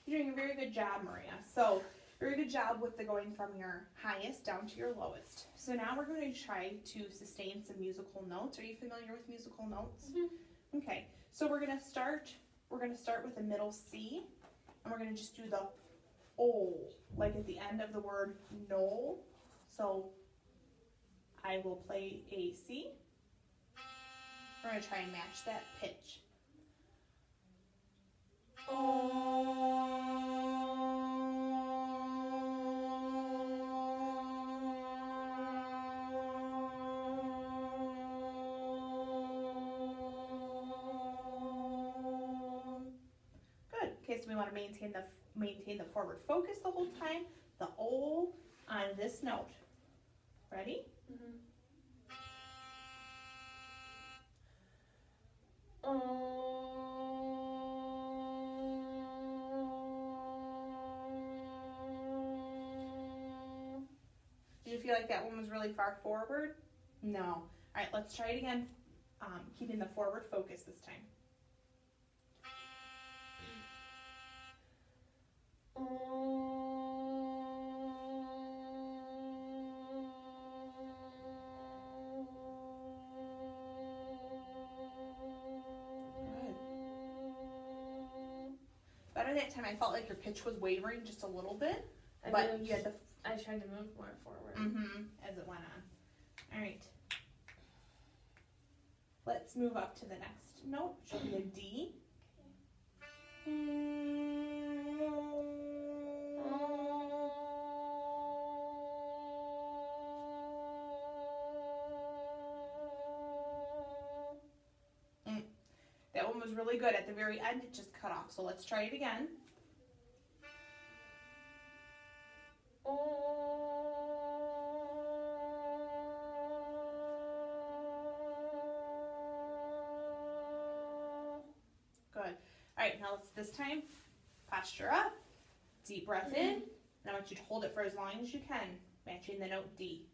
You're doing a very good job, Maria. So, very good job with the going from your highest down to your lowest. So now we're going to try to sustain some musical notes. Are you familiar with musical notes? Mm-hmm. Okay. So we're going to start with a middle C, and we're going to just do the O, like at the end of the word no. So I will play a C. We're going to try and match that pitch. Good. Okay, so we want to maintain the forward focus the whole time. The O on this note. Ready? Mm-hmm. Did you feel like that one was really far forward? No. All right, let's try it again, keeping the forward focus this time. Better that time. I felt like your pitch was wavering just a little bit, but you had the. I tried to move more forward. As it went on. All right. Let's move up to the next note, which will be a D. That one was really good. At the very end, it just cut off. So let's try it again. Good. All right, now let's this time posture up, deep breath in, and I want you to hold it for as long as you can, matching the note D.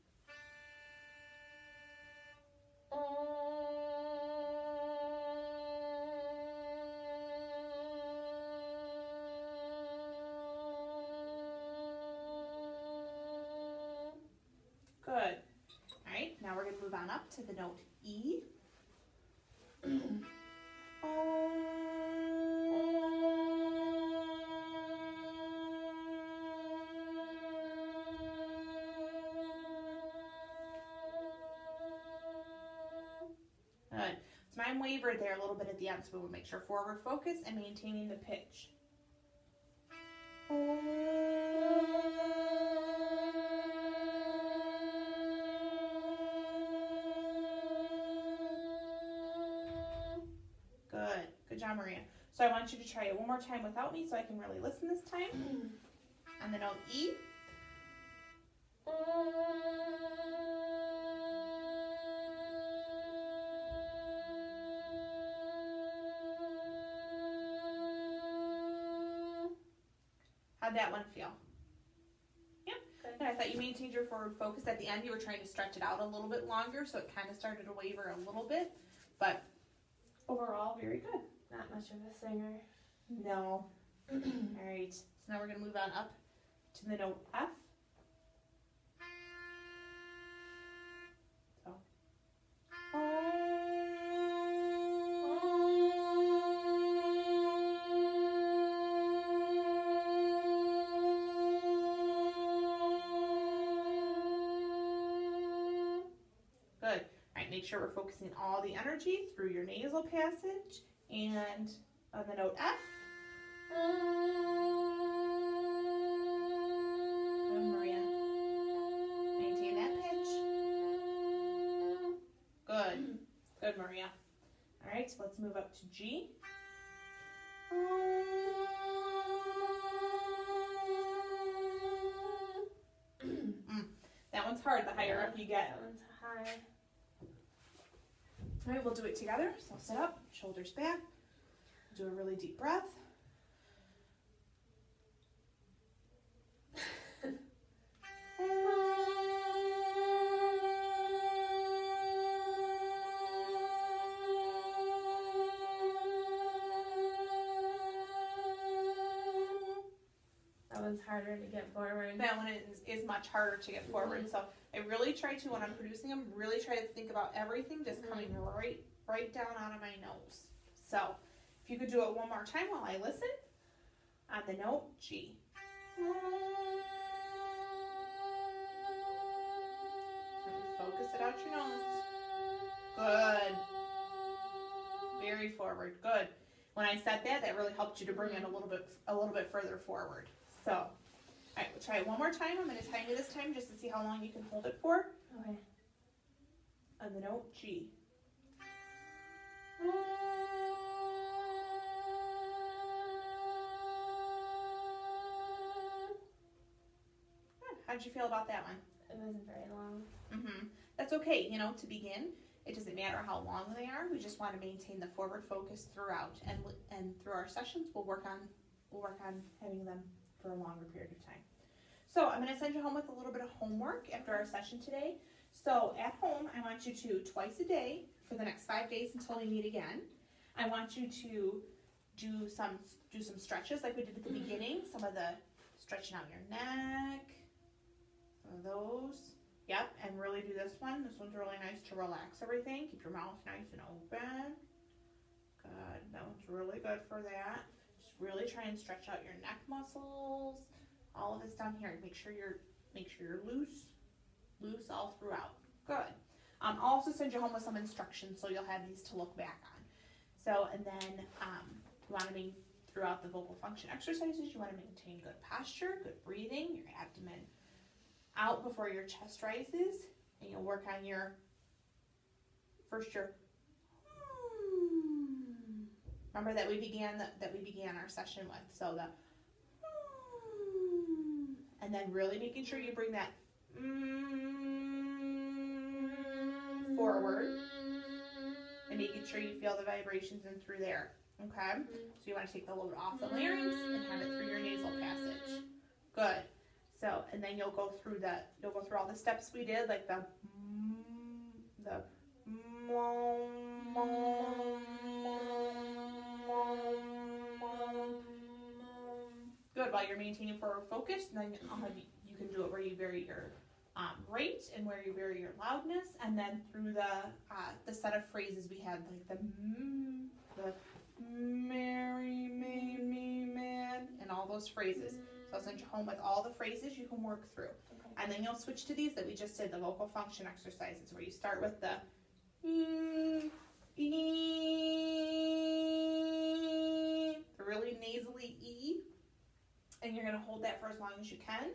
Good. All right, now we're going to move on up to the note E. Good. So mine wavered there a little bit at the end, so we'll make sure forward focus and maintaining the pitch. Good. Good job, Maria. So I want you to try it one more time without me so I can really listen this time. On the note E. How'd that one feel? Yep. Good. And I thought you maintained your forward focus. At the end, you were trying to stretch it out a little bit longer, so it kind of started to waver a little bit. But overall, very good. Not much of a singer. No. All right. So now we're going to move on up to the note F. So. Good. All right, make sure we're focusing all the energy through your nasal passage and on the note F. Good, Maria. Maintain that pitch. Good. Good, Maria. All right, so let's move up to G. That one's hard the higher up you get. That one's high. All right, we'll do it together. So sit up, shoulders back. Do a really deep breath. one's harder to get forward. That one is much harder to get forward. So I really try to, when I'm producing them, really try to think about everything just coming right down out of my nose. So if you could do it one more time while I listen. On the note G. Focus it out your nose. Good. Very forward. Good. When I said that, that really helped you to bring it a little bit further forward. So, all right, we'll try it one more time. I'm going to time you this time just to see how long you can hold it for. Okay. On the note G. How did you feel about that one? It wasn't very long. That's okay. You know, to begin, it doesn't matter how long they are. We just want to maintain the forward focus throughout, and through our sessions, we'll work on having them for a longer period of time. So I'm going to send you home with a little bit of homework after our session today. So at home, I want you to twice a day for the next 5 days until we meet again. I want you to do some stretches like we did at the beginning. Some of the stretching out your neck. Some of those. Yep, and really do this one. This one's really nice to relax everything. Keep your mouth nice and open. Good. That one's really good for that. Just really try and stretch out your neck muscles. All of this down here. Make sure you're loose all throughout. Good. I'll also send you home with some instructions so you'll have these to look back on. So, and then you want to throughout the vocal function exercises, you want to maintain good posture, good breathing, your abdomen out before your chest rises, and you'll work on your remember that we began our session with. So the and then really making sure you bring that forward and making sure you feel the vibrations in through there. Okay? So you want to take the load off the larynx and have it through your nasal passage. Good. So, and then you'll go through all the steps we did, like the good, while you're maintaining forward focus, and then you can do it where you vary your rate and where you vary your loudness, and then through the set of phrases we had, like the Mary made me mad, and all those phrases. So I'll send you home with all the phrases you can work through. Okay. And then you'll switch to these that we just did, the vocal function exercises, where you start with the really nasally E, and you're going to hold that for as long as you can.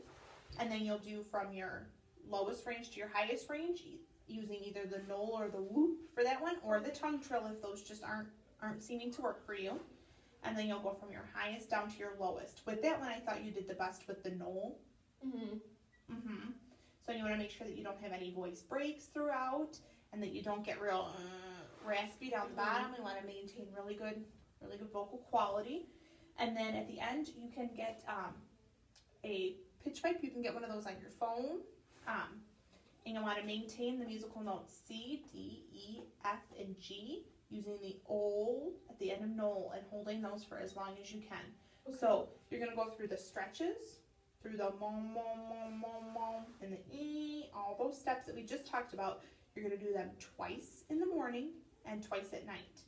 And then you'll do from your lowest range to your highest range, using either the knoll or the whoop for that one, or the tongue trill if those just aren't seeming to work for you. And then you'll go from your highest down to your lowest. With that one, I thought you did the best with the knoll. So you want to make sure that you don't have any voice breaks throughout, and that you don't get real raspy down the bottom. We want to maintain really good vocal quality. And then at the end, you can get a pitch pipe. You can get one of those on your phone. And you want to maintain the musical notes C, D, E, F, and G, using the O at the end of knoll and holding those for as long as you can. Okay. So you're going to go through the stretches, through the mom, mom, mom, mom, mom, and the E, all those steps that we just talked about. You're going to do them twice in the morning and twice at night.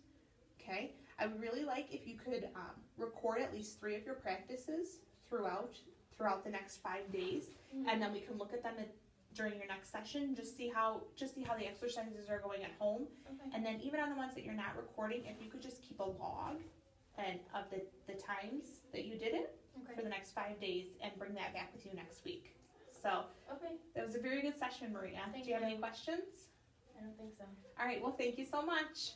Okay? I would really like if you could record at least 3 of your practices throughout the next 5 days, and then we can look at them during your next session, just see how the exercises are going at home. Okay. And then even on the ones that you're not recording, if you could just keep a log of the times that you did it for the next 5 days, and bring that back with you next week. So that was a very good session, Maria. Do you have any questions? I don't think so. All right, well, thank you so much.